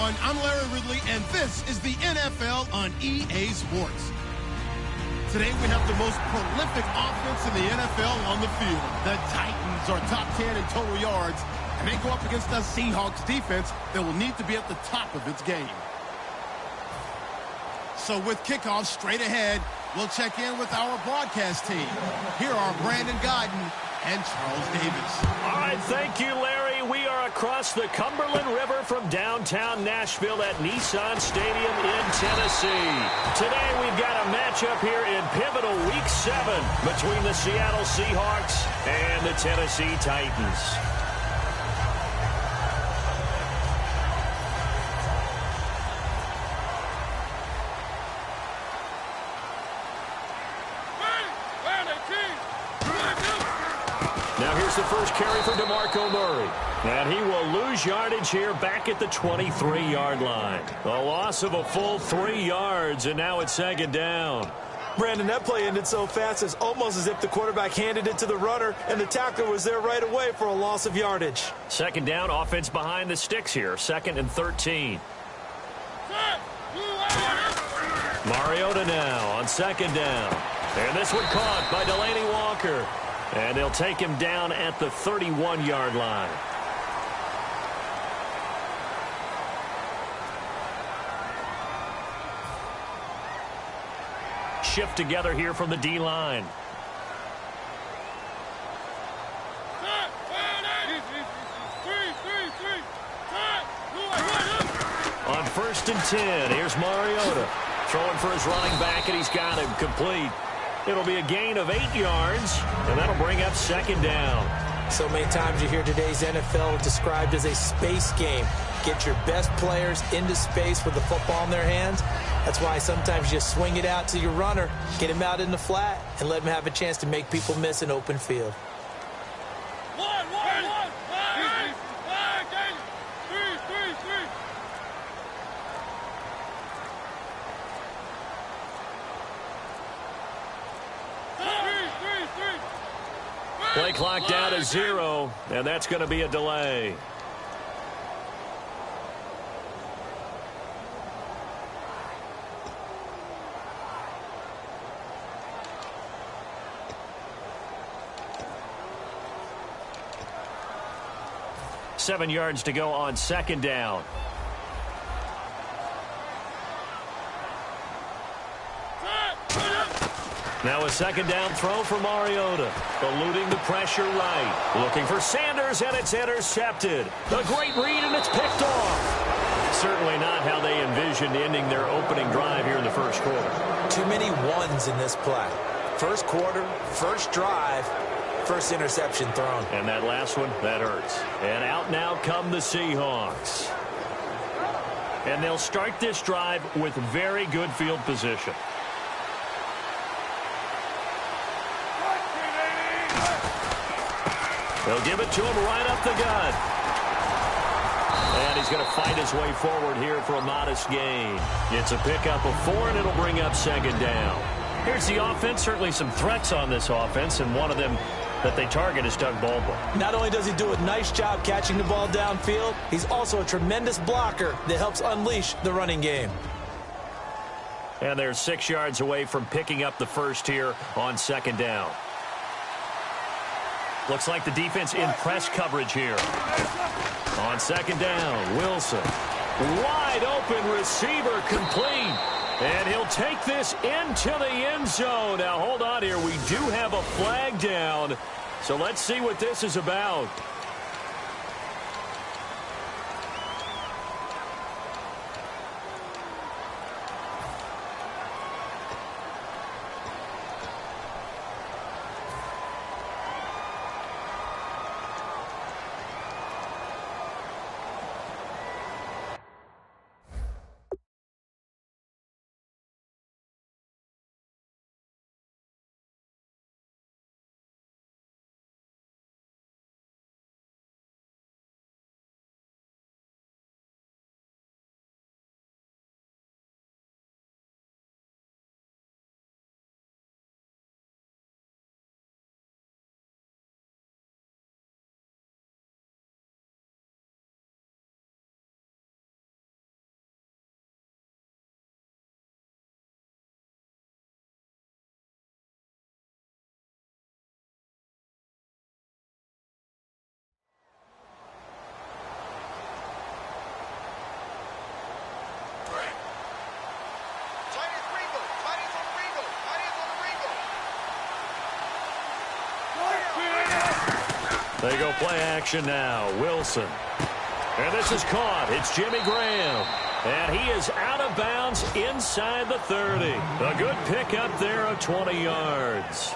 everyone. I'm Larry Ridley, and this is the NFL on EA Sports. Today, we have the most prolific offense in the NFL on the field. The Titans are top 10 in total yards, and they go up against the Seahawks defense that will need to be at the top of its game. So with kickoff straight ahead, we'll check in with our broadcast team. Here are Brandon Godden and Charles Davis. All right, thank you, Larry. We are across the Cumberland River from downtown Nashville at Nissan Stadium in Tennessee. Today, we've got a matchup here in pivotal Week 7 between the Seattle Seahawks and the Tennessee Titans. Now here's the first carry for DeMarco Murray. And he will lose yardage here back at the 23-yard line. A loss of a full 3 yards, and now it's second down. Brandon, that play ended so fast, it's almost as if the quarterback handed it to the runner, and the tackler was there right away for a loss of yardage. Second down, offense behind the sticks here. 2nd and 13. Mariota now on 2nd down. And this one caught by Delaney Walker. And they'll take him down at the 31-yard line. Shift together here from the D-line. On 1st and 10, here's Mariota. Throwing for his running back, and he's got him complete. It'll be a gain of 8 yards, and that'll bring up 2nd down. So many times you hear today's NFL described as a space game. Get your best players into space with the football in their hands. That's why sometimes you swing it out to your runner, get him out in the flat, and let him have a chance to make people miss an open field. Play clock down to 0, and that's going to be a delay. Seven yards to go on 2nd down. Now a 2nd down throw for Mariota. Eluding the pressure right. Looking for Sanders, and it's intercepted. A great read, and it's picked off. Certainly not how they envisioned ending their opening drive here in the first quarter. Too many ones in this play. First quarter, first drive, first interception thrown. And that last one, that hurts. And out now come the Seahawks. And they'll start this drive with very good field position. They'll give it to him right up the gut. And he's going to fight his way forward here for a modest gain. It's a pickup of 4, and it'll bring up 2nd down. Here's the offense. Certainly some threats on this offense, and one of them that they target is Doug Baldwin. Not only does he do a nice job catching the ball downfield, he's also a tremendous blocker that helps unleash the running game. And they're 6 yards away from picking up the first here on 2nd down. Looks like the defense in press coverage here. On 2nd down, Wilson. Wide open receiver complete. And he'll take this into the end zone. Now, hold on here. We do have a flag down. So let's see what this is about. They go play action now. Wilson. And this is caught. It's Jimmy Graham. And he is out of bounds inside the 30. A good pickup there of 20 yards.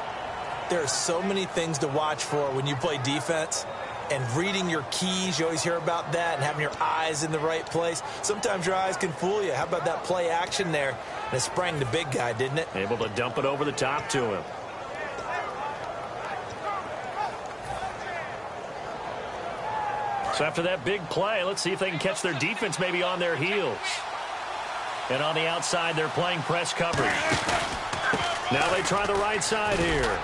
There are so many things to watch for when you play defense. And reading your keys, you always hear about that, and having your eyes in the right place. Sometimes your eyes can fool you. How about that play action there? And it sprang the big guy, didn't it? Able to dump it over the top to him. So after that big play, let's see if they can catch their defense maybe on their heels. And on the outside, they're playing press coverage. Now they try the right side here.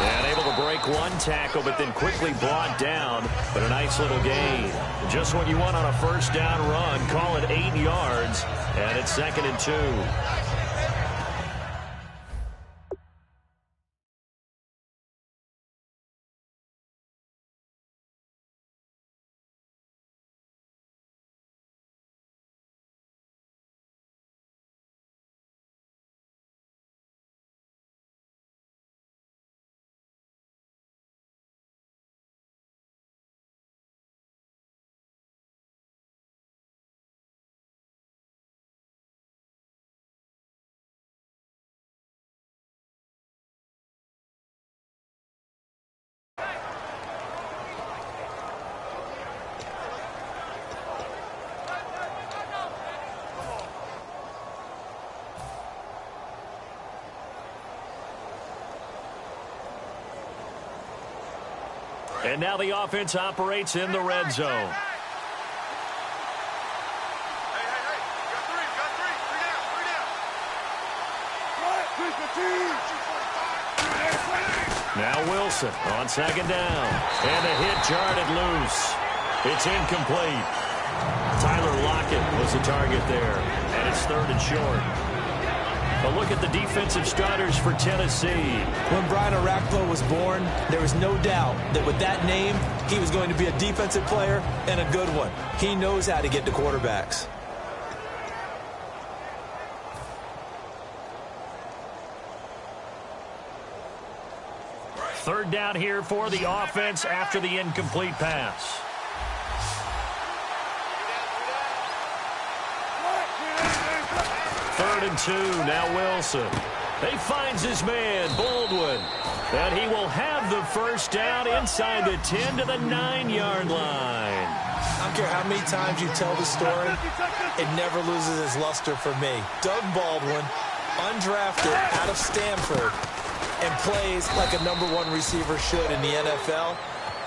And able to break one tackle, but then quickly brought down. But a nice little gain. Just what you want on a first down run. Call it 8 yards. And it's 2nd and 2. And now the offense operates in the red zone. Now Wilson on 2nd down. And the hit jarred it loose. It's incomplete. Tyler Lockett was the target there. And it's 3rd and short. A look at the defensive starters for Tennessee. When Brian Orakpo was born, there was no doubt that with that name, he was going to be a defensive player and a good one. He knows how to get to quarterbacks. Third down here for the offense after the incomplete pass. Third and 2, now Wilson. He finds his man, Baldwin. And he will have the first down inside the 10 to the 9-yard line. I don't care how many times you tell the story, it never loses its luster for me. Doug Baldwin, undrafted out of Stanford, and plays like a #1 receiver should in the NFL.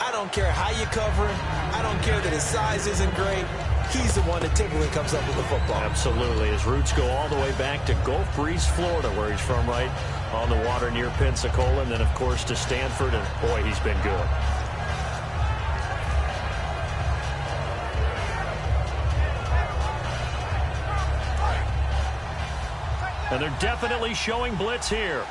I don't care how you cover him. I don't care that his size isn't great. He's the one that typically comes up with the football. Absolutely. His roots go all the way back to Gulf Breeze, Florida, where he's from, right on the water near Pensacola. And then, of course, to Stanford. And, boy, he's been good. And they're definitely showing blitz here.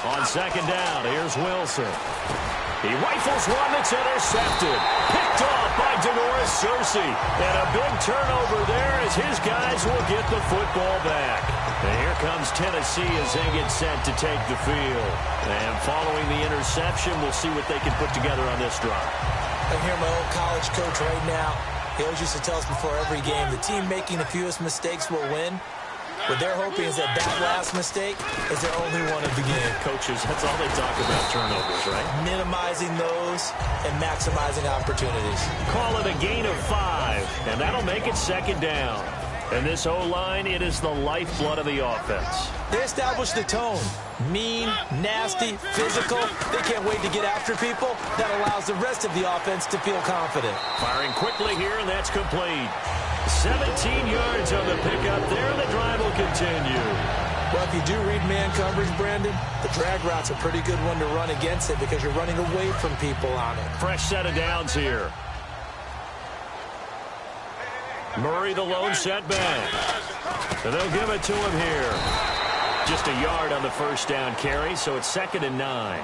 On 2nd down, here's Wilson. He rifles one that's intercepted. Picked off by DeNoris Searcy. And a big turnover there as his guys will get the football back. And here comes Tennessee as they get set to take the field. And following the interception, we'll see what they can put together on this drive. I hear my old college coach right now. He always used to tell us before every game, the team making the fewest mistakes will win. What they're hoping is that last mistake is their only one of the game. Coaches, that's all they talk about, turnovers, right? Minimizing those and maximizing opportunities. Call it a gain of 5, and that'll make it 2nd down. And this O-line, it is the lifeblood of the offense. They establish the tone. Mean, nasty, physical. They can't wait to get after people. That allows the rest of the offense to feel confident. Firing quickly here, and that's complete. 17 yards on the pickup there. The drive will continue. Well, if you do read man coverage, Brandon, the drag route's a pretty good one to run against it because you're running away from people on it. Fresh set of downs here. Murray the lone setback. And they'll give it to him here. Just a yard on the first down carry, so it's 2nd and 9.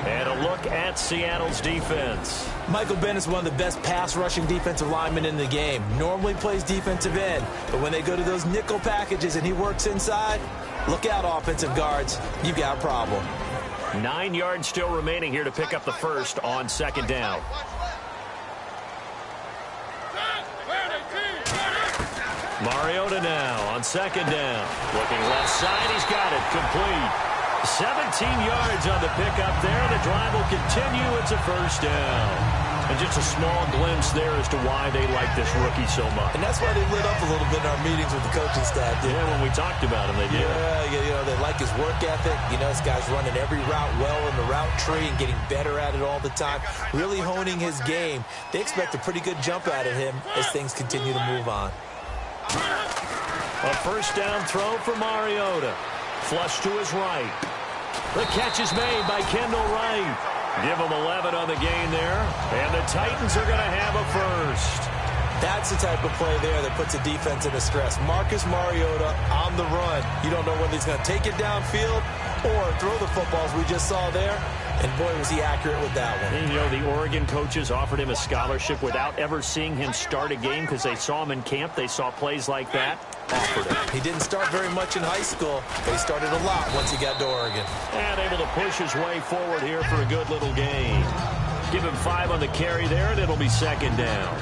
And a look at Seattle's defense. Michael Bennett is one of the best pass-rushing defensive linemen in the game. Normally plays defensive end, but when they go to those nickel packages and he works inside, look out, offensive guards. You've got a problem. 9 yards still remaining here to pick up the first on second down. Mariota now on second down. Looking left side, he's got it. Complete. 17 yards on the pickup there. The drive will continue. It's a first down. And just a small glimpse there as to why they like this rookie so much. And that's why they lit up a little bit in our meetings with the coaching staff. Yeah, when we talked about him, they did. Yeah, they like his work ethic. This guy's running every route well in the route tree and getting better at it all the time. Really honing his game. They expect a pretty good jump out of him as things continue to move on. A first down throw for Mariota. Flush to his right. The catch is made by Kendall Wright. Give him 11 on the gain there. And the Titans are going to have a first. That's the type of play there that puts a defense into stress. Marcus Mariota on the run. You don't know whether he's going to take it downfield or throw the footballs we just saw there. And, boy, was he accurate with that one. And, the Oregon coaches offered him a scholarship without ever seeing him start a game because they saw him in camp. They saw plays like that. Offered him. He didn't start very much in high school, but he started a lot once he got to Oregon. And able to push his way forward here for a good little gain. Give him 5 on the carry there, and it'll be second down.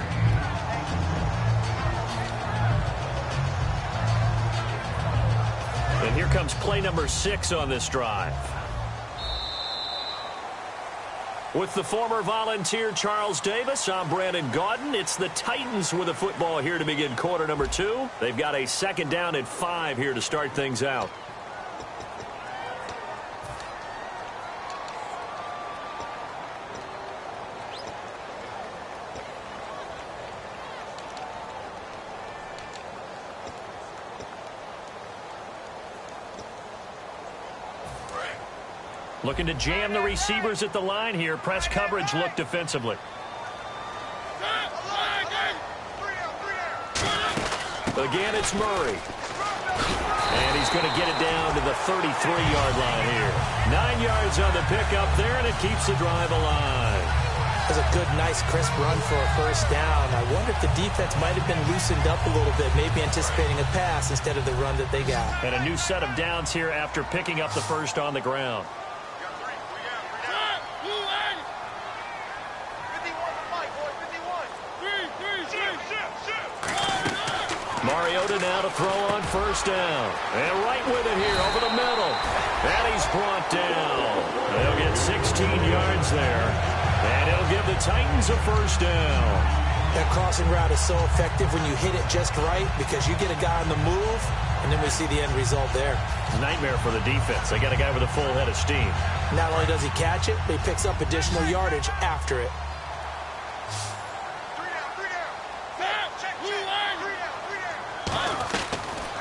And here comes play number 6 on this drive. With the former Volunteer Charles Davis, I'm Brandon Gaudin. It's the Titans with the football here to begin quarter number 2. They've got a second down and 5 here to start things out. Looking to jam the receivers at the line here. Press coverage look defensively. Again, it's Murray. And he's going to get it down to the 33-yard line here. 9 yards on the pickup there, and it keeps the drive alive. That's a good, nice, crisp run for a first down. I wonder if the defense might have been loosened up a little bit, maybe anticipating a pass instead of the run that they got. And a new set of downs here after picking up the first on the ground. Mariota now to throw on first down. And right with it here over the middle. And he's brought down. They'll get 16 yards there. And it'll give the Titans a first down. That crossing route is so effective when you hit it just right because you get a guy on the move, and then we see the end result there. It's a nightmare for the defense. They got a guy with a full head of steam. Not only does he catch it, but he picks up additional yardage after it.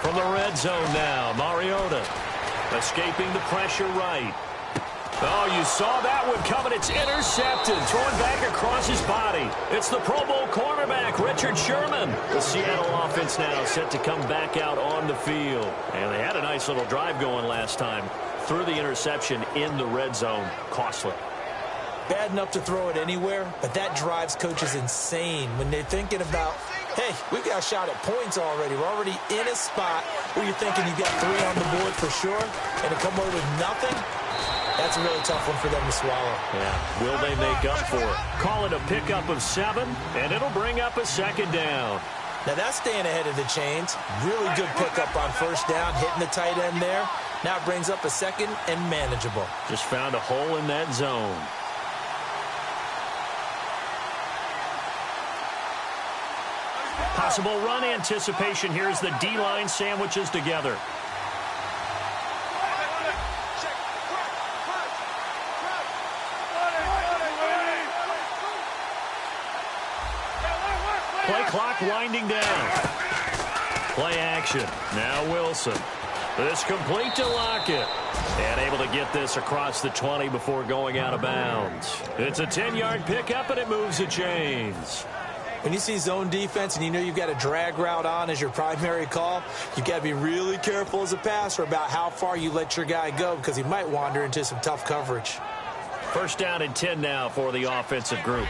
From the red zone now, Mariota escaping the pressure right. Oh, you saw that one coming. It's intercepted. Thrown back across his body. It's the Pro Bowl cornerback, Richard Sherman. The Seattle offense now set to come back out on the field. And they had a nice little drive going last time. Threw the interception in the red zone. Costly. Bad enough to throw it anywhere, but that drives coaches insane when they're thinking about, hey, we've got a shot at points already. We're already in a spot where you're thinking you've got 3 on the board for sure, and to come away with nothing, that's a really tough one for them to swallow. Yeah, will they make up for it? Call it a pickup of 7, and it'll bring up a second down. Now that's staying ahead of the chains. Really good pickup on first down, hitting the tight end there. Now it brings up a second and manageable. Just found a hole in that zone. Possible run anticipation here as the D-line sandwiches together. Play clock winding down. Play action. Now Wilson. This complete to Lockett. And able to get this across the 20 before going out of bounds. It's a 10-yard pickup, and it moves the chains. When you see zone defense and you know you've got a drag route on as your primary call, you've got to be really careful as a passer about how far you let your guy go because he might wander into some tough coverage. First down and 10 now for the offensive group.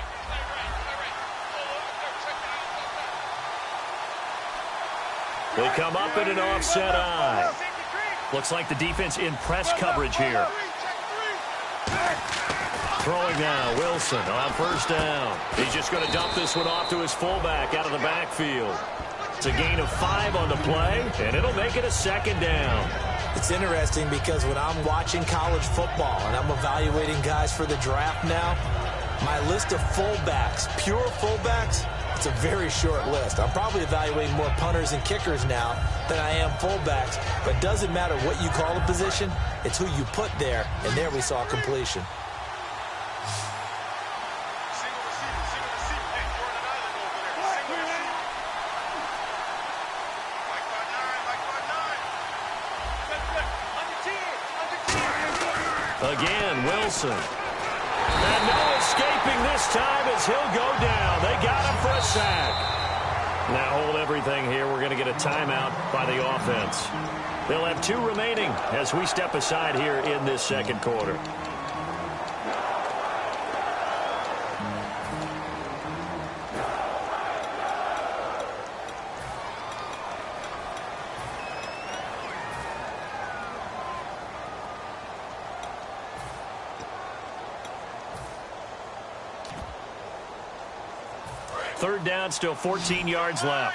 They come up in an offset eye. Looks like the defense in press coverage here. Throwing now, Wilson on first down. He's just going to dump this one off to his fullback out of the backfield. It's a gain of 5 on the play, and it'll make it a second down. It's interesting because when I'm watching college football and I'm evaluating guys for the draft now, my list of fullbacks, pure fullbacks, it's a very short list. I'm probably evaluating more punters and kickers now than I am fullbacks. But it doesn't matter what you call a position, it's who you put there, and there we saw completion. Again, Wilson. And no escaping this time as he'll go down. They got him for a sack. Now hold everything here. We're going to get a timeout by the offense. They'll have 2 remaining as we step aside here in this second quarter. Third down, still 14 yards left.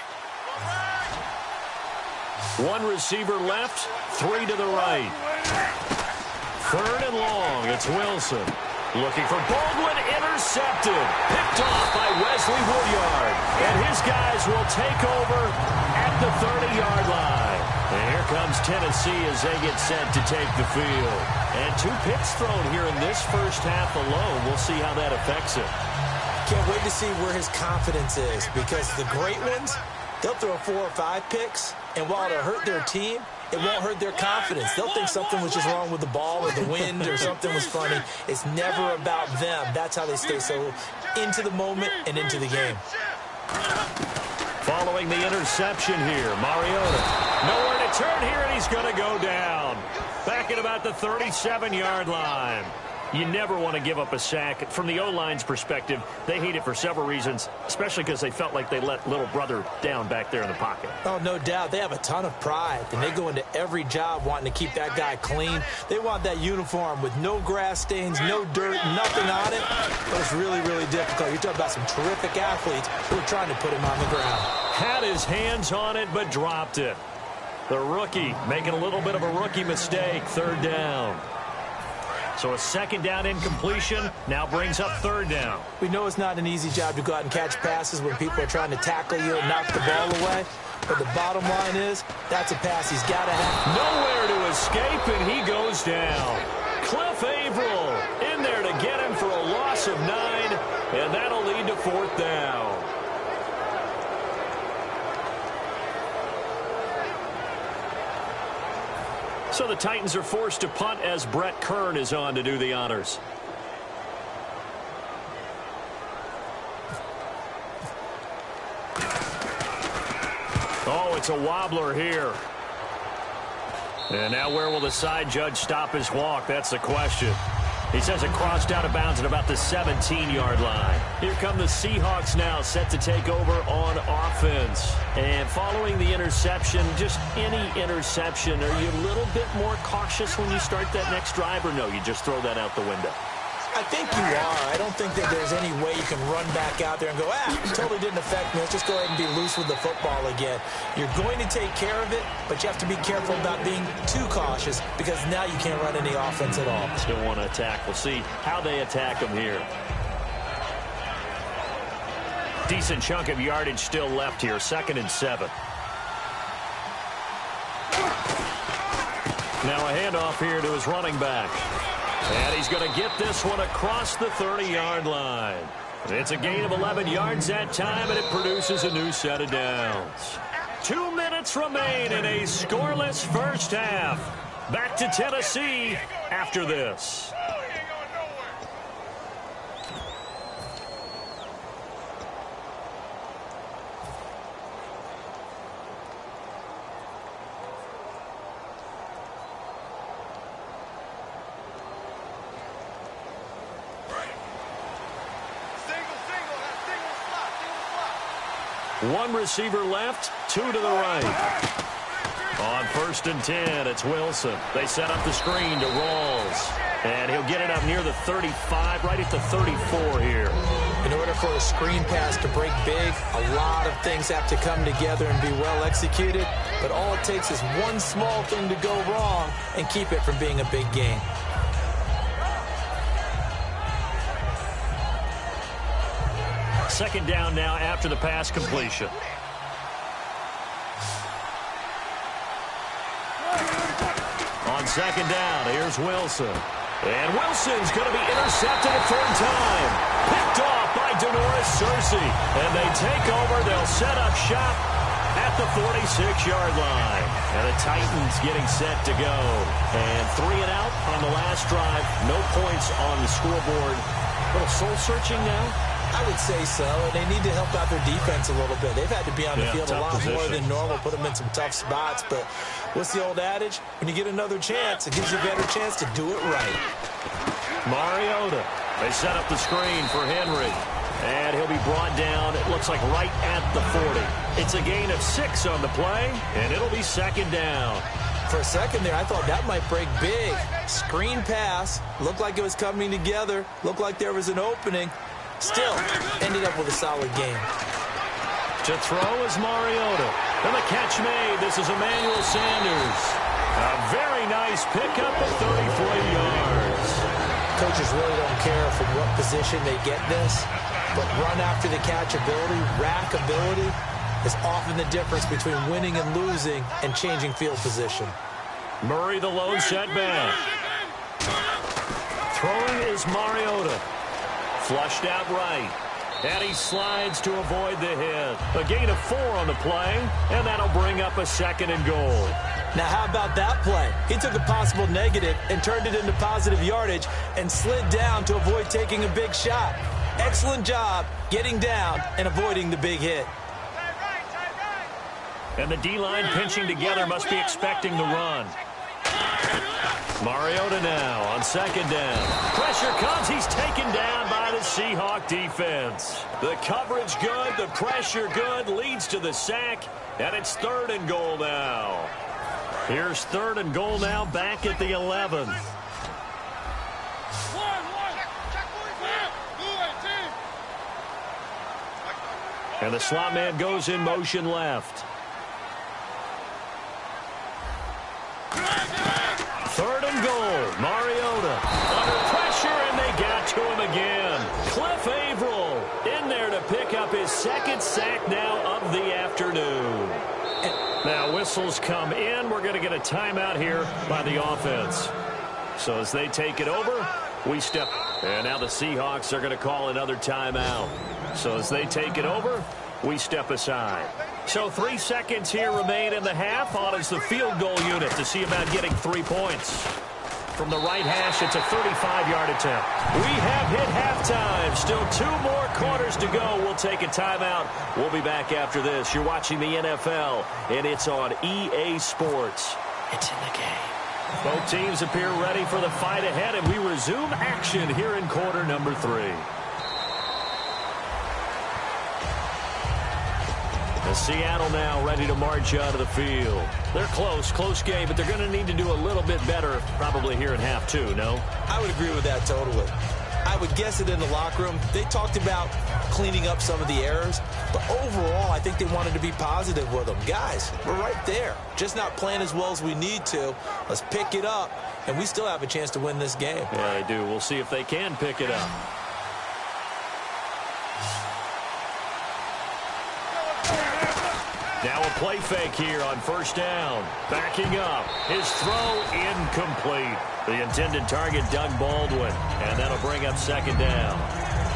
1 receiver left, 3 to the right. Third and long, it's Wilson. Looking for Baldwin, intercepted. Picked off by Wesley Woodyard. And his guys will take over at the 30-yard line. And here comes Tennessee as they get set to take the field. And 2 picks thrown here in this first half alone. We'll see how that affects it. Can't wait to see where his confidence is, because the great ones, they'll throw 4 or 5 picks, and while it'll hurt their team, it won't hurt their confidence. They'll think something was just wrong with the ball or the wind or something was funny. It's never about them. That's how they stay so into the moment and into the game. Following the interception here, Mariota. Nowhere to turn here, and he's going to go down. Back at about the 37-yard line. You never want to give up a sack. From the O-line's perspective, they hate it for several reasons, especially because they felt like they let little brother down back there in the pocket. Oh, no doubt. They have a ton of pride, and they go into every job wanting to keep that guy clean. They want that uniform with no grass stains, no dirt, nothing on it. But it's really, really difficult. You're talking about some terrific athletes who are trying to put him on the ground. Had his hands on it, but dropped it. The rookie making a little bit of a rookie mistake. Third down. So a second down incompletion now brings up third down. We know it's not an easy job to go out and catch passes when people are trying to tackle you and knock the ball away. But the bottom line is, that's a pass he's got to have. Nowhere to escape, and he goes down. Cliff Averill in there to get him for a loss of 9, and that'll lead to fourth down. So the Titans are forced to punt as Brett Kern is on to do the honors. Oh, it's a wobbler here. And now where will the side judge stop his walk? That's the question. He says it crossed out of bounds at about the 17-yard line. Here come the Seahawks now, set to take over on offense. And following the interception, just any interception, are you a little bit more cautious when you start that next drive, or no, you just throw that out the window? I think you are. I don't think that there's any way you can run back out there and go, totally didn't affect me. Let's just go ahead and be loose with the football again. You're going to take care of it, but you have to be careful about being too cautious, because now you can't run any offense at all. Still want to attack. We'll see how they attack them here. Decent chunk of yardage still left here. 2nd and 7. Now a handoff here to his running back. And he's going to get this one across the 30-yard line. It's a gain of 11 yards that time, and it produces a new set of downs. 2 minutes remain in a scoreless first half. Back to Tennessee after this. One receiver left, two to the right. On 1st and 10, it's Wilson. They set up the screen to Rawls. And he'll get it up near the 35, right at the 34 here. In order for a screen pass to break big, a lot of things have to come together and be well executed. But all it takes is one small thing to go wrong and keep it from being a big game. Second down now after the pass completion. On second down, here's Wilson. And Wilson's going to be intercepted a third time. Picked off by Denoris Searcy. And they take over. They'll set up shop at the 46-yard line. And the Titans getting set to go. And 3 and out on the last drive. No points on the scoreboard. A little soul-searching now? I would say so, and they need to help out their defense a little bit. They've had to be on the field a lot more than normal, put them in some tough spots. But what's the old adage? When you get another chance, it gives you a better chance to do it right. Mariota. They set up the screen for Henry. And he'll be brought down, it looks like right at the 40. It's a gain of 6 on the play, and it'll be second down. For a second there, I thought that might break big. Screen pass. Looked like it was coming together. Looked like there was an opening. Still, ended up with a solid game. To throw is Mariota. And the catch made. This is Emmanuel Sanders. A very nice pickup of 33 yards. Coaches really don't care from what position they get this, but run after the catch ability, rack ability, is often the difference between winning and losing and changing field position. Murray the lone setback. Throwing is Mariota. Flushed out right. And he slides to avoid the hit. A gain of 4 on the play, and that'll bring up a 2nd and goal. Now, how about that play? He took a possible negative and turned it into positive yardage and slid down to avoid taking a big shot. Excellent job getting down and avoiding the big hit. And the D-line pinching together must be expecting the run. Mariota now on second down. Pressure comes. He's taken down by the Seahawk defense. The coverage good. The pressure good. Leads to the sack. And it's 3rd and goal now. Here's 3rd and goal now back at the 11. And the slot man goes in motion left. 3rd and goal. Mariota under pressure, and they got to him again. Cliff Averill in there to pick up his 2nd sack now of the afternoon. Now whistles come in. We're going to get a timeout here by the offense. So as they take it over, we step. And now the Seahawks are going to call another timeout. So as they take it over, we step aside. So 3 seconds here remain in the half. On is the field goal unit to see about getting 3 points. From the right hash, it's a 35-yard attempt. We have hit halftime. Still 2 more quarters to go. We'll take a timeout. We'll be back after this. You're watching the NFL, and it's on EA Sports. It's in the game. Both teams appear ready for the fight ahead, and we resume action here in quarter number 3. Seattle now ready to march out of the field. They're close game, but they're going to need to do a little bit better probably here in half 2, no? I would agree with that totally. I would guess it in the locker room. They talked about cleaning up some of the errors, but overall, I think they wanted to be positive with them. Guys, we're right there. Just not playing as well as we need to. Let's pick it up, and we still have a chance to win this game. Yeah, they do. We'll see if they can pick it up. Now a play fake here on 1st down. Backing up. His throw incomplete. The intended target, Doug Baldwin. And that'll bring up 2nd down.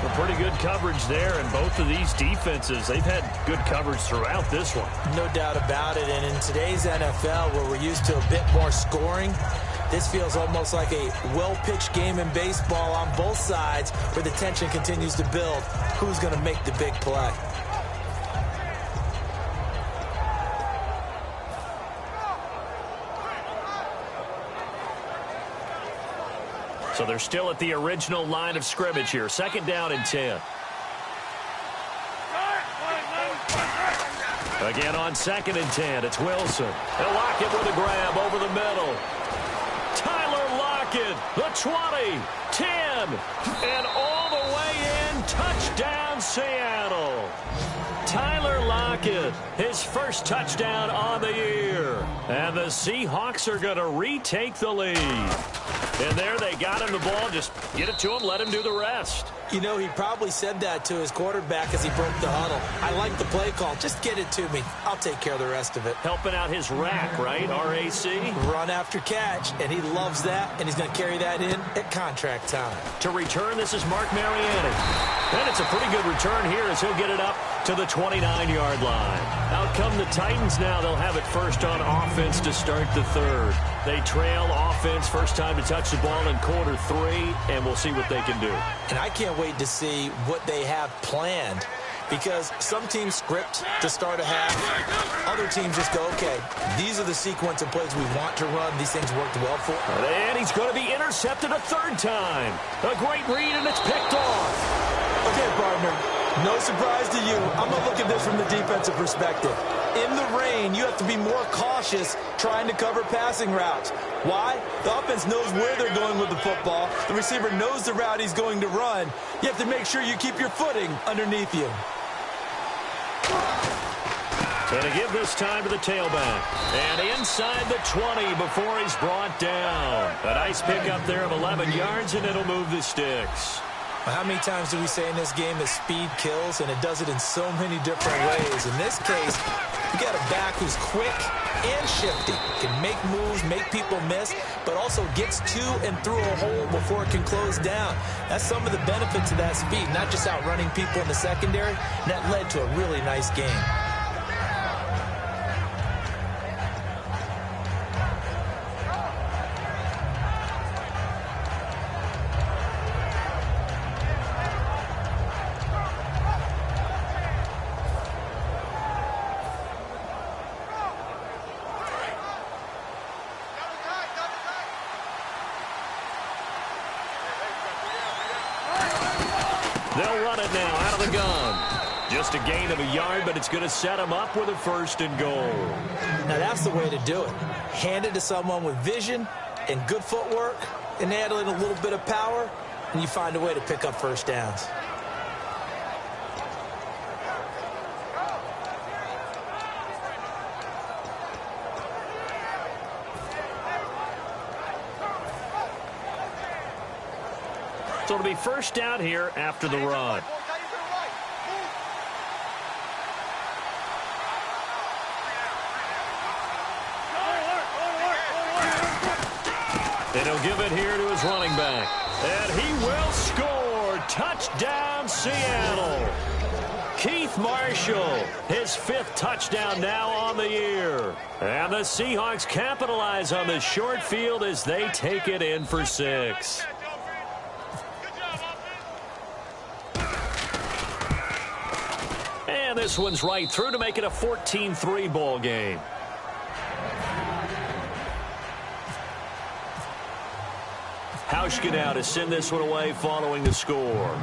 Well, pretty good coverage there, and both of these defenses, they've had good coverage throughout this one. No doubt about it. And in today's NFL, where we're used to a bit more scoring, this feels almost like a well-pitched game in baseball on both sides where the tension continues to build. Who's going to make the big play? So they're still at the original line of scrimmage here. 2nd down and 10. Again on 2nd and 10, it's Wilson. They'll lock it with a grab over the middle. Tyler Lockett, the 20, 10, and all the way in. Touchdown, Seattle. Tyler Lockett, his first touchdown on the year. And the Seahawks are going to retake the lead. And there they got him the ball. Just get it to him, let him do the rest. You know, he probably said that to his quarterback as he broke the huddle. I like the play call. Just get it to me. I'll take care of the rest of it. Helping out his rack, right? R-A-C? Run after catch, and he loves that, and he's going to carry that in at contract time. To return, this is Mark Mariani. And it's a pretty good return here as he'll get it up to the 29-yard line. Out come the Titans now. They'll have it first on offense to start the third. They trail offense, first time to touch the ball in quarter 3, and we'll see what they can do. And I can't wait to see what they have planned, because some teams script to start a half. Other teams just go, okay, these are the sequence of plays we want to run. These things worked well for him. And he's going to be intercepted a third time. A great read, and it's picked off. Okay, partner, no surprise to you. I'm going to look at this from the defensive perspective. In the rain, you have to be more cautious trying to cover passing routes. Why? The offense knows where they're going with the football. The receiver knows the route he's going to run. You have to make sure you keep your footing underneath you. And to give this time to the tailback. And inside the 20 before he's brought down. A nice pickup there of 11 yards, and it'll move the sticks. How many times do we say in this game that speed kills, and it does it in so many different ways? In this case, you got a back who's quick and shifty, can make moves, make people miss, but also gets to and through a hole before it can close down. That's some of the benefits of that speed, not just outrunning people in the secondary, and that led to a really nice game. They'll run it now out of the gun. Just a gain of a yard, but it's going to set them up with a 1st and goal. Now that's the way to do it. Hand it to someone with vision and good footwork, and add in a little bit of power, and you find a way to pick up first downs. So it'll be first down here after the run. And he'll give it here to his running back. And he will score. Touchdown, Seattle. Keith Marshall, his 5th touchdown now on the year. And the Seahawks capitalize on the short field as they take it in for 6. And this one's right through to make it a 14-3 ball game. Hauschka now to send this one away following the score.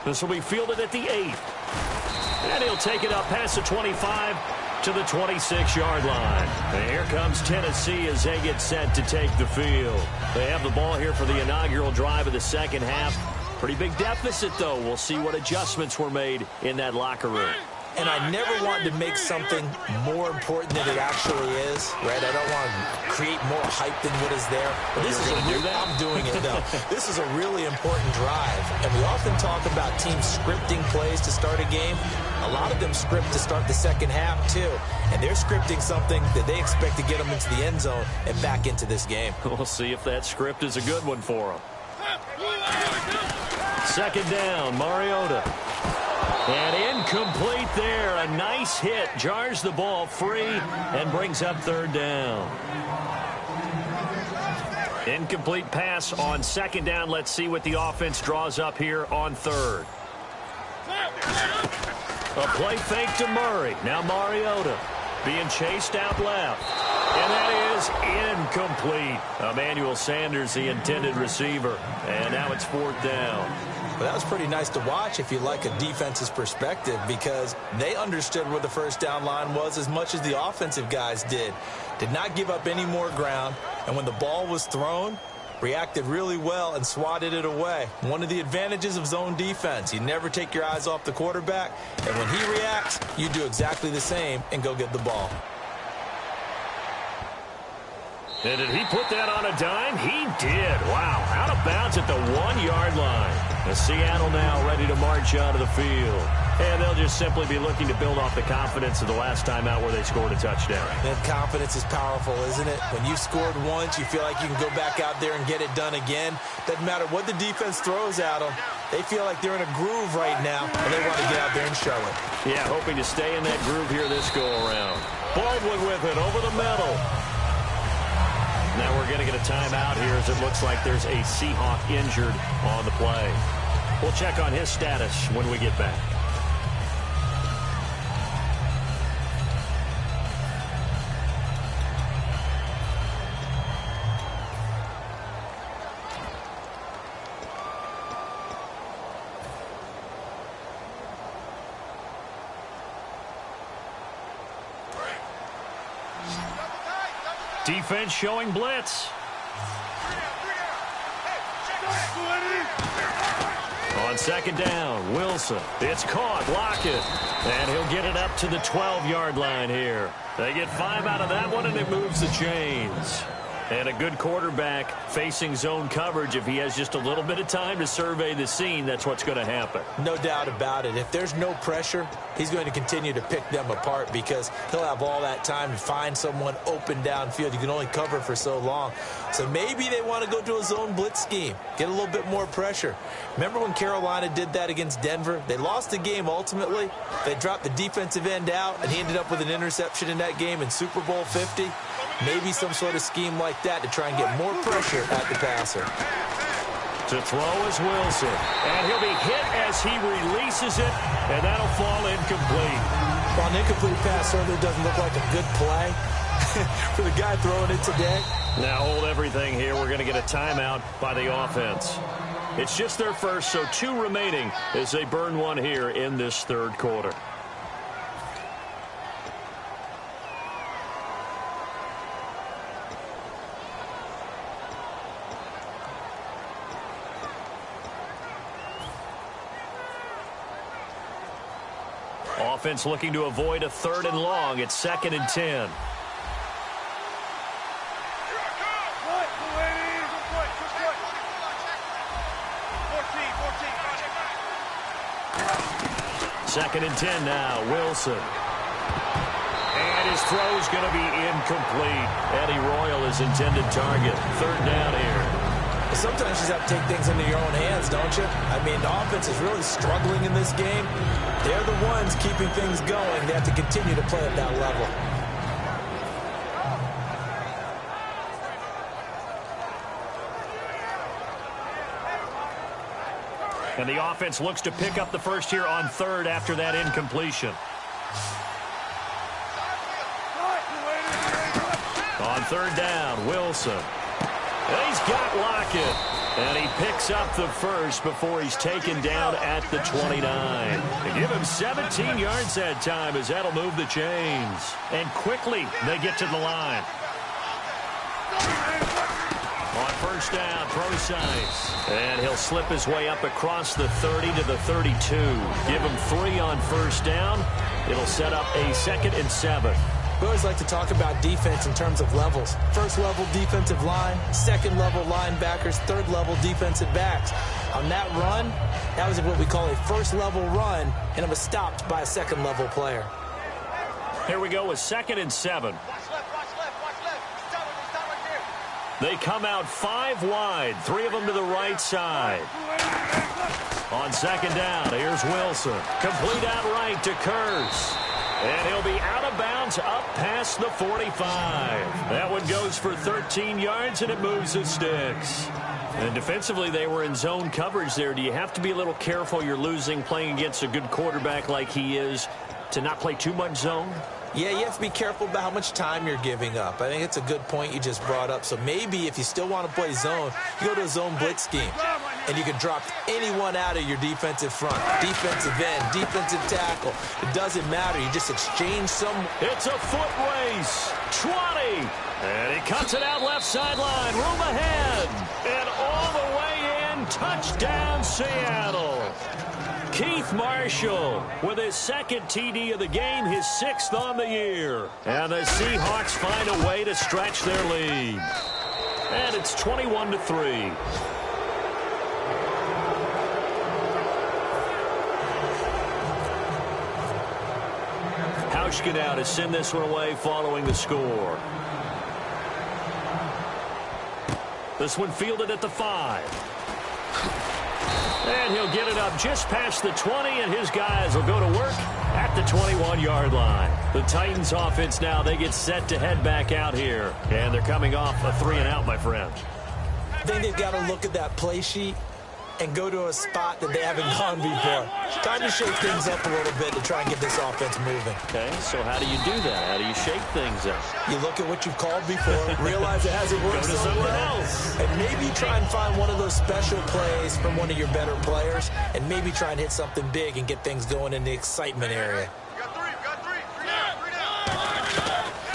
This will be fielded at the 8th. And he'll take it up past the 25 to the 26-yard line. And here comes Tennessee as they get set to take the field. They have the ball here for the inaugural drive of the second half. Pretty big deficit, though. We'll see what adjustments were made in that locker room. And I never want to make something more important than it actually is, right? I don't want to create more hype than what is there. But this is I'm doing it, though. This is a really important drive. And we often talk about teams scripting plays to start a game. A lot of them script to start the second half, too. And they're scripting something that they expect to get them into the end zone and back into this game. We'll see if that script is a good one for them. Second down, Mariota. And incomplete there. A nice hit. Jars the ball free and brings up 3rd down. Incomplete pass on 2nd down. Let's see what the offense draws up here on 3rd. A play fake to Murray. Now Mariota being chased out left. And that is incomplete. Emmanuel Sanders, the intended receiver. And now it's 4th down. Well, that was pretty nice to watch if you like a defense's perspective, because they understood where the first down line was as much as the offensive guys did. Did not give up any more ground, and when the ball was thrown, reacted really well and swatted it away. One of the advantages of zone defense, you never take your eyes off the quarterback, and when he reacts, you do exactly the same and go get the ball. And did he put that on a dime? He did. Wow, out of bounds at the 1-yard line. And Seattle now ready to march out of the field. And they'll just simply be looking to build off the confidence of the last time out where they scored a touchdown. And confidence is powerful, isn't it? When you've scored once, you feel like you can go back out there and get it done again. Doesn't matter what the defense throws at them. They feel like they're in a groove right now, and they want to get out there and show it. Yeah, hoping to stay in that groove here this go-around. Baldwin with it over the middle. Now we're going to get a timeout here as it looks like there's a Seahawk injured on the play. We'll check on his status when we get back. Defense showing blitz. On 2nd down, Wilson. It's caught. Lockett. And he'll get it up to the 12-yard line here. They get 5 out of that one, and it moves the chains. And a good quarterback facing zone coverage, if he has just a little bit of time to survey the scene, that's what's going to happen. No doubt about it. If there's no pressure, he's going to continue to pick them apart because he'll have all that time to find someone open downfield. You can only cover for so long. So maybe they want to go to a zone blitz scheme, get a little bit more pressure. Remember when Carolina did that against Denver? They lost the game ultimately. They dropped the defensive end out, and he ended up with an interception in that game in Super Bowl 50. Maybe some sort of scheme like that to try and get more pressure at the passer. To throw is Wilson. And he'll be hit as he releases it, and that'll fall incomplete. Well, an incomplete pass certainly doesn't look like a good play for the guy throwing it today. Now hold everything here. We're going to get a timeout by the offense. It's just their first, so 2 remaining as they burn one here in this 3rd quarter. Offense looking to avoid a 3rd and long. It's 2nd and 10. Second and 10 now. Wilson. And his throw's going to be incomplete. Eddie Royal is intended target. 3rd down here. Sometimes you just have to take things into your own hands, don't you? I mean, the offense is really struggling in this game. They're the ones keeping things going. They have to continue to play at that level. And the offense looks to pick up the first here on 3rd after that incompletion. On 3rd down, Wilson. And he's got Lockett. And he picks up the first before he's taken down at the 29. They give him 17 yards that time as that'll move the chains. And quickly they get to the line. On 1st down, Procise. And he'll slip his way up across the 30 to the 32. Give him 3 on 1st down. It'll set up a 2nd and 7. We always like to talk about defense in terms of levels. 1st level defensive line, 2nd level linebackers, 3rd level defensive backs. On that run, that was what we call a 1st level run, and it was stopped by a 2nd level player. Here we go with 2nd and 7. They come out 5 wide, 3 of them to the right side. On 2nd down, here's Wilson. Complete out right to Kurz. And he'll be out of bounds up past the 45. That one goes for 13 yards, and it moves the sticks. And defensively, they were in zone coverage there. Do you have to be a little careful? You're losing playing against a good quarterback like he is to not play too much zone? Yeah, you have to be careful about how much time you're giving up. I think it's a good point you just brought up. So maybe if you still want to play zone, you go to a zone blitz scheme. And you can drop anyone out of your defensive front, defensive end, defensive tackle. It doesn't matter. You just exchange some. It's a foot race. 20. And he cuts it out left sideline. Room ahead. And all the way in. Touchdown, Seattle. Keith Marshall with his second TD of the game, his 6th on the year. And the Seahawks find a way to stretch their lead. And it's 21-3. Hauschka now to send this one away following the score. This one fielded at the 5. And he'll get it up just past the 20, and his guys will go to work at the 21-yard line. The Titans offense now, they get set to head back out here. And they're coming off a 3-and-out, my friend. I think they've got to look at that play sheet and go to a spot that they haven't gone before. Time to shake things up a little bit to try and get this offense moving. Okay, so how do you do that? How do you shake things up? You look at what you've called before, realize it hasn't worked Go to so something well, else. and maybe try and find one of those special plays from one of your better players, and maybe try and hit something big and get things going in the excitement area.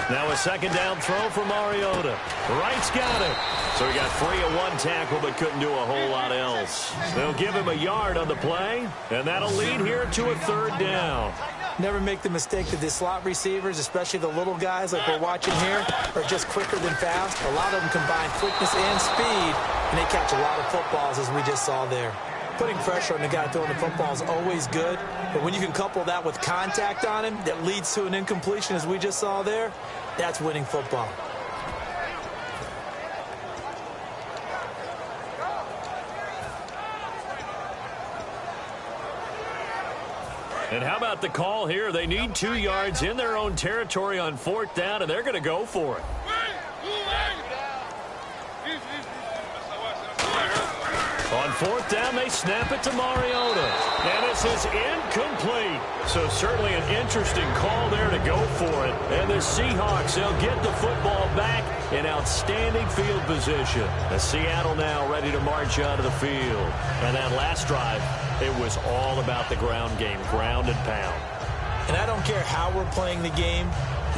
Now a second down throw for Mariota. Wright's got it. So he got free of one tackle but couldn't do a whole lot else. They'll give him a yard on the play, and that'll lead here to a 3rd down. Never make the mistake that the slot receivers, especially the little guys like we're watching here, are just quicker than fast. A lot of them combine quickness and speed, and they catch a lot of footballs, as we just saw there. Putting pressure on the guy throwing the football is always good, but when you can couple that with contact on him that leads to an incompletion, as we just saw there, that's winning football. And how about the call here? They need 2 yards in their own territory on 4th down, and they're going to go for it. On 4th down, they snap it to Mariota. And this is incomplete. So certainly an interesting call there to go for it. And the Seahawks, they'll get the football back in outstanding field position. The Seattle now ready to march out of the field. And that last drive, it was all about the ground game, ground and pound. And I don't care how we're playing the game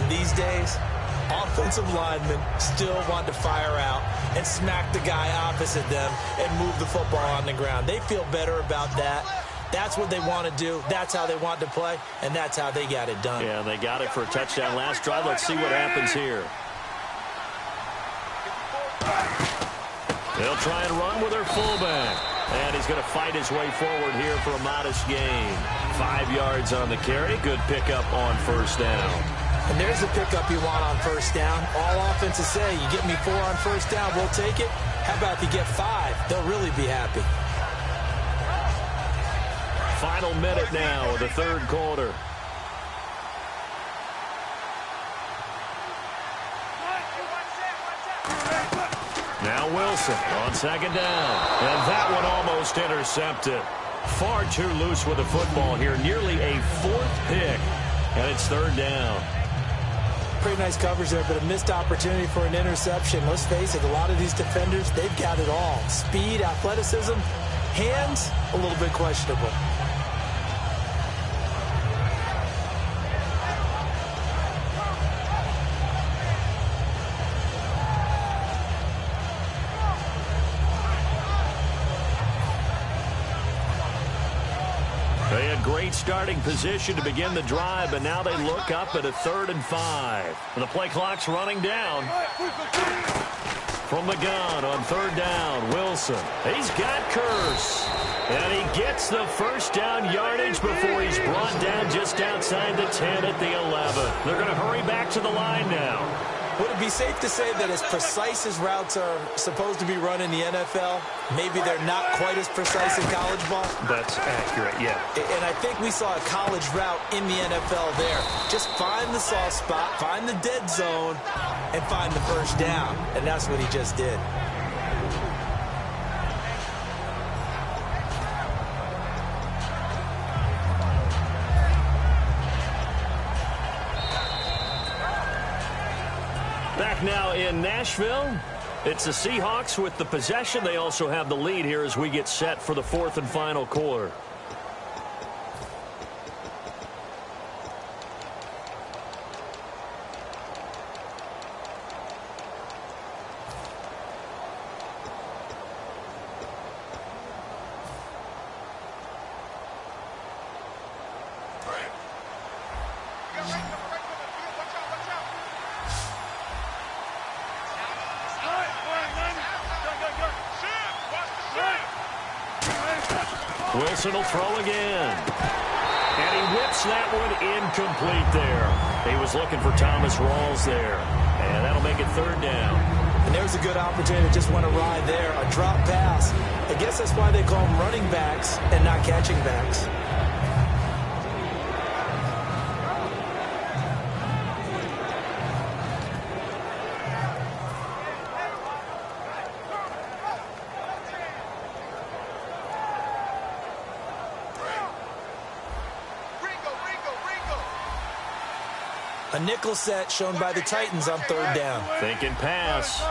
these days, offensive linemen still want to fire out and smack the guy opposite them and move the football on the ground. They feel better about that. That's what they want to do. That's how they want to play, and that's how they got it done. Yeah, they got it for a touchdown last drive. Let's see what happens here. They'll try and run with their fullback. And he's going to fight his way forward here for a modest gain. 5 yards on the carry. Good pickup on 1st down. And there's the pickup you want on 1st down. All offenses say, you get me 4 on 1st down, we'll take it. How about if you get 5? They'll really be happy. Final minute now of the 3rd quarter. Now Wilson on 2nd down. And that one almost intercepted. Far too loose with the football here. Nearly a 4th pick. And it's 3rd down. Pretty nice coverage there, but a missed opportunity for an interception. Let's face it, a lot of these defenders, they've got it all. Speed, athleticism, hands, a little bit questionable. They had great starting position to begin the drive, but now they look up at a 3rd and 5. And the play clock's running down. From the gun on 3rd down, Wilson. He's got Curse. And he gets the 1st down yardage before he's brought down just outside the 10 at the 11. They're going to hurry back to the line now. Would it be safe to say that as precise as routes are supposed to be run in the NFL, maybe they're not quite as precise in college ball? That's accurate, yeah. And I think we saw a college route in the NFL there. Just find the soft spot, find the dead zone, and find the 1st down. And that's what he just did. Back now in Nashville. It's the Seahawks with the possession. They also have the lead here as we get set for the fourth and final quarter. Wilson will throw again. And he whips that one incomplete there. He was looking for Thomas Rawls there. And that'll make it third down. And there's a good opportunity to just want to ride there. A drop pass. I guess that's why they call them running backs and not catching backs. A nickel set shown by the Titans on third down. Thinking pass.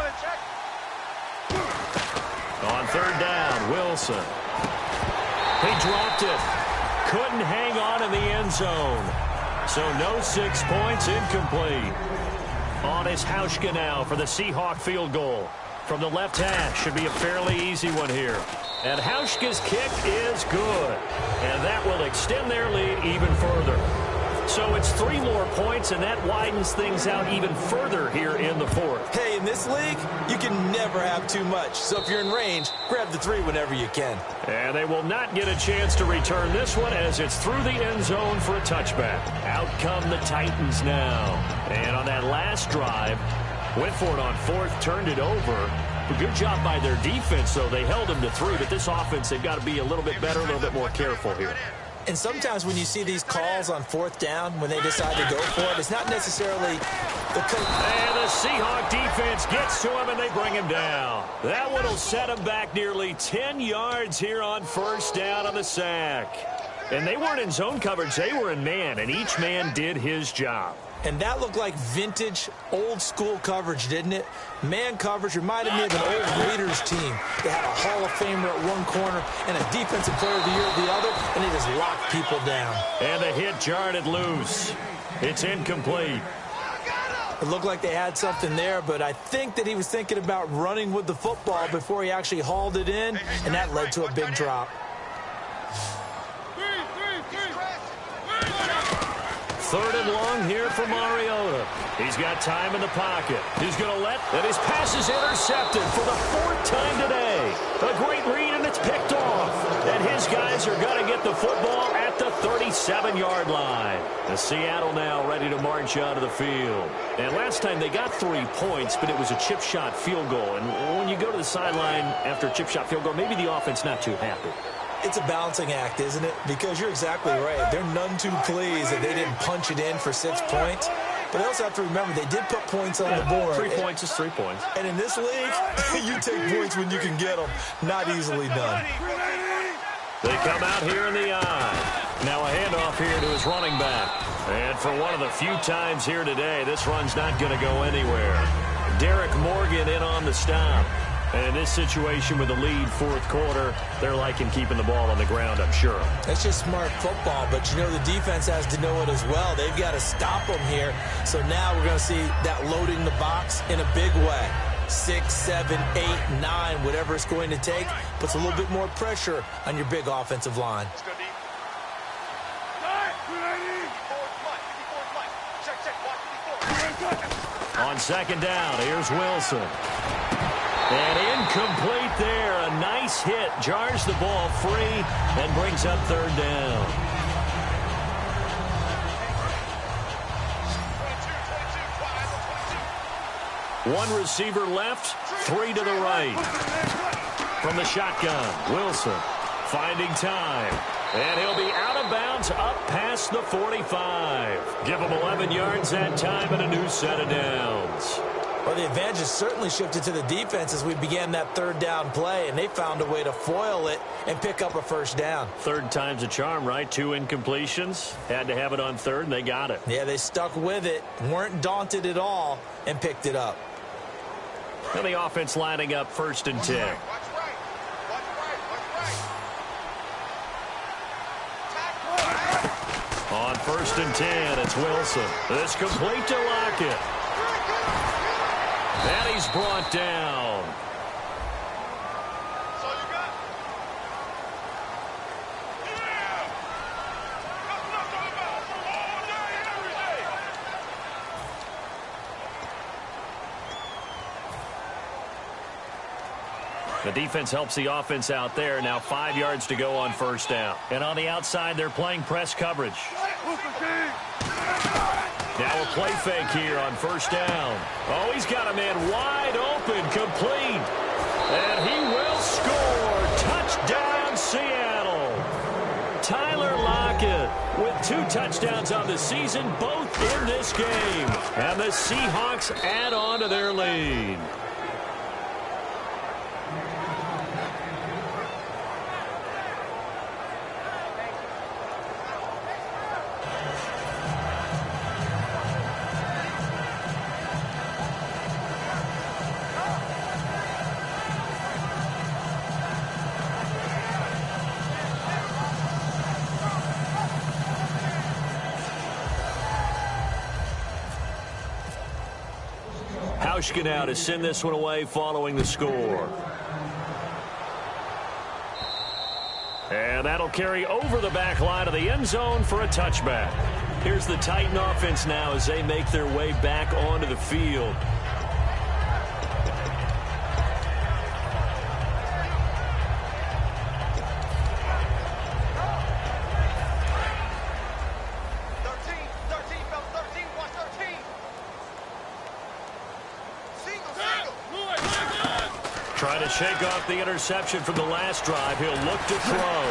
On third down, Wilson. He dropped it. Couldn't hang on in the end zone. So no 6 points, incomplete. On is Hauschka now for the Seahawk field goal. From the left hash, should be a fairly easy one here. And Hauschka's kick is good. And that will extend their lead even further. So it's 3 more points, and that widens things out even further here in the fourth. Hey, in this league, you can never have too much. So if you're in range, grab the 3 whenever you can. And they will not get a chance to return this one as it's through the end zone for a touchback. Out come the Titans now. And on that last drive, went for it on fourth, turned it over. A good job by their defense, though. They held them to 3, but this offense, they've got to be a little bit better, a little bit more careful here. And sometimes when you see these calls on fourth down, when they decide to go for it, it's not necessarily the... And the Seahawk defense gets to him, and they bring him down. That one will set him back nearly 10 yards here on first down on the sack. And they weren't in zone coverage. They were in man, and each man did his job. And that looked like vintage, old-school coverage, didn't it? Man coverage reminded me of an old Raiders team. They had a Hall of Famer at one corner and a Defensive Player of the Year at the other, and they just locked people down. And the hit jarred it loose. It's incomplete. It looked like they had something there, but I think that he was thinking about running with the football before he actually hauled it in, and that led to a big drop. Third and long here for Mariota. He's got time in the pocket. He's going to let, and his pass is intercepted for the 4th time today. A great read, and it's picked off. And his guys are going to get the football at the 37-yard line. The Seattle now ready to march out of the field. And last time they got 3 points, but it was a chip shot field goal. And when you go to the sideline after a chip shot field goal, maybe the offense not too happy. It's a balancing act, isn't it? Because you're exactly right. They're none too pleased that they didn't punch it in for 6 points. But they also have to remember they did put points on the board. 3 points is 3 points. And in this league, you take points when you can get them. Not easily done. They come out here in the eye. Now a handoff here to his running back. And for one of the few times here today, this run's not going to go anywhere. Derek Morgan in on the stop. And in this situation with the lead fourth quarter, they're liking keeping the ball on the ground, I'm sure. That's just smart football, but you know the defense has to know it as well. They've got to stop them here. So now we're going to see that loading the box in a big way. 6, 7, 8, 9, whatever it's going to take, puts a little bit more pressure on your big offensive line. On second down, here's Wilson. And incomplete there. A nice hit. Jars the ball free and brings up third down. One receiver left, 3 to the right. From the shotgun, Wilson finding time. And he'll be out of bounds up past the 45. Give him 11 yards that time and a new set of downs. Well, the advantage has certainly shifted to the defense as we began that third down play, and they found a way to foil it and pick up a first down. Third time's a charm, right? 2 incompletions. Had to have it on third, and they got it. Yeah, they stuck with it, weren't daunted at all, and picked it up. And the offense lining up 1st and 10. On 1st and 10, it's Wilson. This complete to Lockett. And he's brought down. The defense helps the offense out there. Now 5 yards to go on 1st down. And on the outside, they're playing press coverage. Now a play fake here on 1st down. Oh, he's got a man wide open, complete. And he will score. Touchdown, Seattle. Tyler Lockett with 2 touchdowns on the season, both in this game. And the Seahawks add on to their lead. Now to send this one away following the score. And that'll carry over the back line of the end zone for a touchback. Here's the Titan offense now as they make their way back onto the field. Trying to shake off the interception from the last drive. He'll look to throw.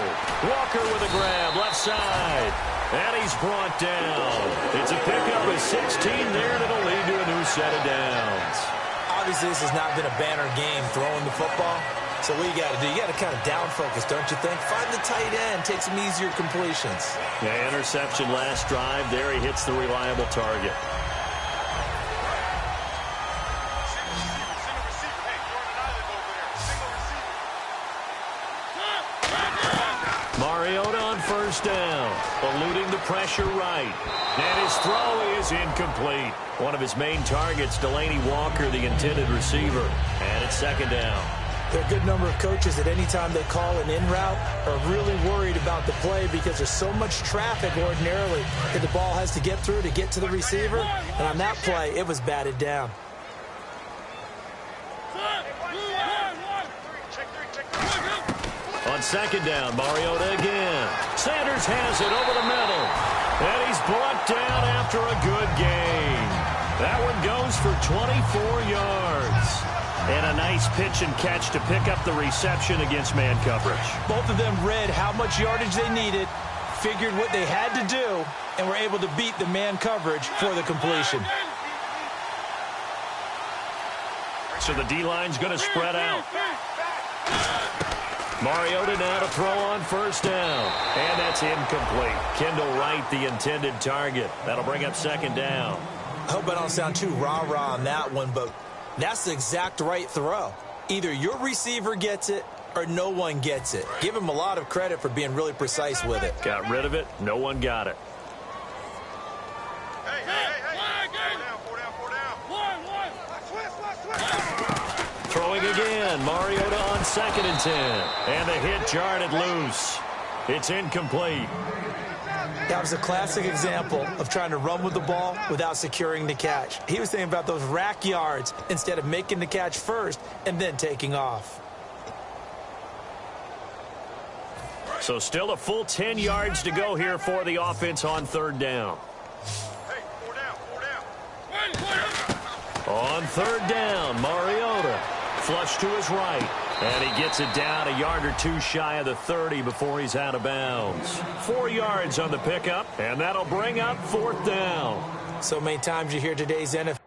Walker with a grab, left side. And he's brought down. It's a pickup of 16 there, and it'll lead to a new set of downs. Obviously, this has not been a banner game throwing the football. So what you got to do, you got to kind of down focus, don't you think? Find the tight end, take some easier completions. Yeah, interception last drive. There he hits the reliable target. Mariota on 1st down, eluding the pressure right. And his throw is incomplete. One of his main targets, Delaney Walker, the intended receiver. And it's 2nd down. There are a good number of coaches that any time they call an in route are really worried about the play because there's so much traffic ordinarily that the ball has to get through to get to the receiver. And on that play, it was batted down. On 2nd down, Mariota again. Sanders has it over the middle. And he's brought down after a good gain. That one goes for 24 yards. And a nice pitch and catch to pick up the reception against man coverage. Both of them read how much yardage they needed, figured what they had to do, and were able to beat the man coverage for the completion. So the D-line's going to spread out. Mariota now to throw on 1st down. And that's incomplete. Kendall Wright, the intended target. That'll bring up 2nd down. I hope I don't sound too rah-rah on that one, but that's the exact right throw. Either your receiver gets it or no one gets it. Give him a lot of credit for being really precise with it. Got rid of it. No one got it. Throwing again. Mariota on 2nd and 10. And the hit jarred it loose. It's incomplete. That was a classic example of trying to run with the ball without securing the catch. He was thinking about those rack yards instead of making the catch first and then taking off. So still a full 10 yards to go here for the offense on 3rd down. On 3rd down, Mariota. Flush to his right. And he gets it down a yard or 2 shy of the 30 before he's out of bounds. 4 yards on the pickup, and that'll bring up 4th down. So many times you hear today's NFL.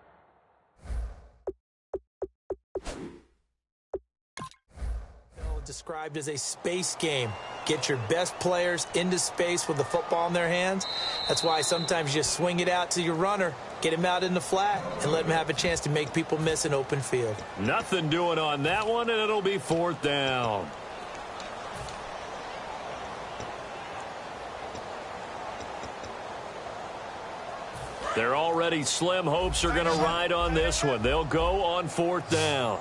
Described as a space game. Get your best players into space with the football in their hands. That's why sometimes you just swing it out to your runner, get him out in the flat, and let him have a chance to make people miss an open field. Nothing doing on that one, and it'll be 4th down. Their already slim hopes are going to ride on this one. They'll go on 4th down.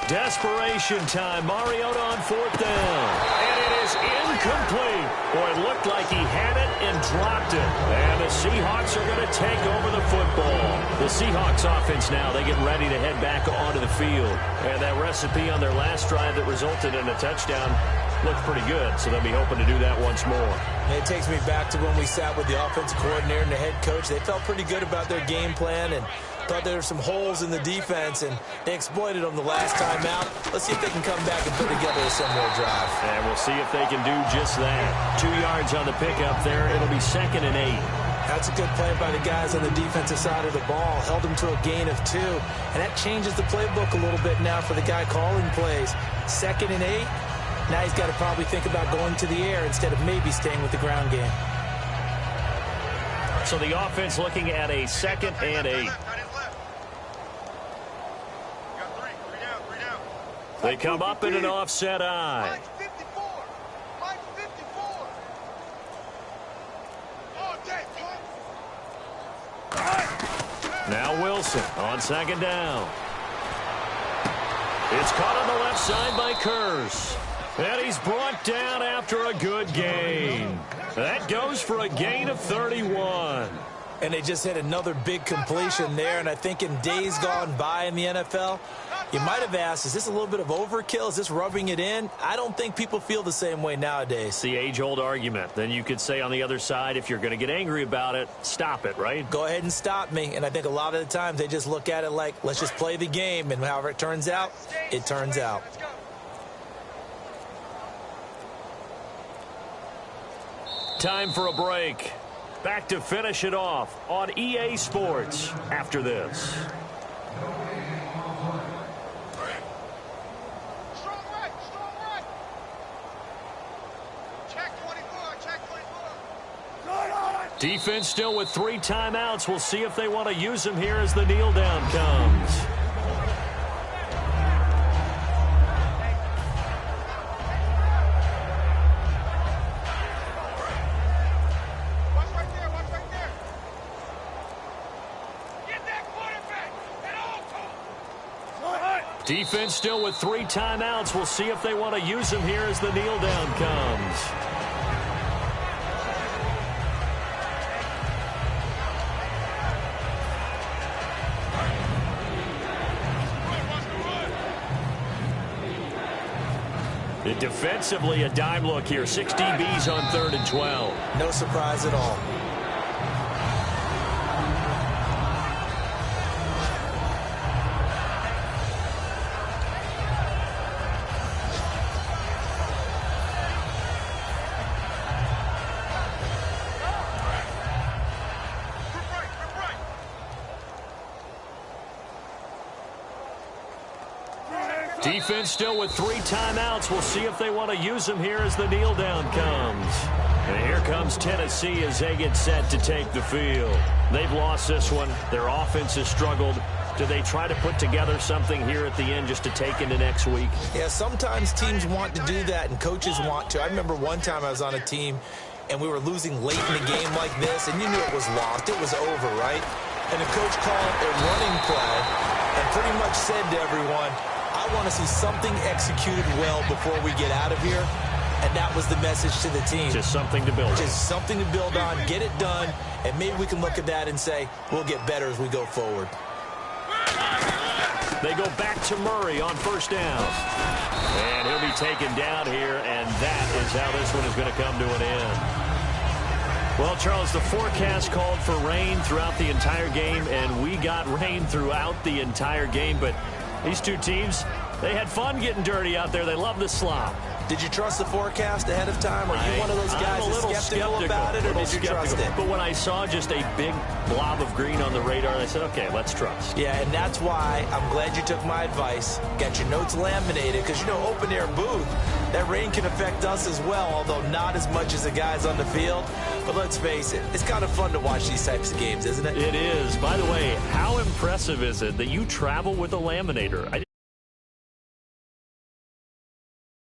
Desperation time. Mariota on 4th down. And it is incomplete. Boy, it looked like he had it and dropped it. And the Seahawks are going to take over the football. The Seahawks offense now, they get ready to head back onto the field. And that recipe on their last drive that resulted in a touchdown looked pretty good, so they'll be hoping to do that once more. And it takes me back to when we sat with the offensive coordinator and the head coach. They felt pretty good about their game plan and thought there were some holes in the defense, and they exploited them the last time out. Let's see if they can come back and put together a similar drive. And we'll see if they can do just that. 2 yards on the pickup there. It'll be 2nd and 8. That's a good play by the guys on the defensive side of the ball. Held them to a gain of 2. And that changes the playbook a little bit now for the guy calling plays. 2nd and 8. Now he's got to probably think about going to the air instead of maybe staying with the ground game. So the offense looking at a 2nd and 8. They come up in an offset eye. Now Wilson on 2nd down. It's caught on the left side by Kurz. And he's brought down after a good gain. That goes for a gain of 31. And they just hit another big completion there. And I think in days gone by in the NFL, you might have asked, is this a little bit of overkill? Is this rubbing it in? I don't think people feel the same way nowadays. It's the age-old argument. Then you could say on the other side, if you're going to get angry about it, stop it, right? Go ahead and stop me. And I think a lot of the times they just look at it like, let's just play the game. And however it turns out, it turns out. Time for a break. Back to finish it off on EA Sports after this. Strong right, strong right. Check 24, check 24. Defense still with 3 timeouts. We'll see if they want to use them here as the kneel down comes. Defense still with 3 timeouts. We'll see if they want to use them here as the kneel down comes. Defensively, a dime look here. 6 DBs on 3rd and 12. No surprise at all. Defense still with 3 timeouts. We'll see if they want to use them here as the kneel down comes. And here comes Tennessee as they get set to take the field. They've lost this one. Their offense has struggled. Do they try to put together something here at the end just to take into next week? Yeah, sometimes teams want to do that and coaches want to. I remember one time I was on a team and we were losing late in the game like this, and you knew it was lost. It was over, right? And the coach called a running play and pretty much said to everyone, I want to see something executed well before we get out of here. And that was the message to the team. Just something to build on. Just something to build on, get it done, and maybe we can look at that and say, we'll get better as we go forward. They go back to Murray on 1st down. And he'll be taken down here, and that is how this one is going to come to an end. Well, Charles, the forecast called for rain throughout the entire game, and we got rain throughout the entire game. But these two teams, they had fun getting dirty out there. They love the slop. Did you trust the forecast ahead of time? Or are you one of those guys I'm a little skeptical? skeptical about it, or did you trust it? But when I saw just a big blob of green on the radar, I said, okay, let's trust. Yeah, and that's why I'm glad you took my advice. Got your notes laminated, because, you know, open air booth, that rain can affect us as well, although not as much as the guys on the field. But let's face it, it's kind of fun to watch these types of games, isn't it? It is. By the way, how impressive is it that you travel with a laminator?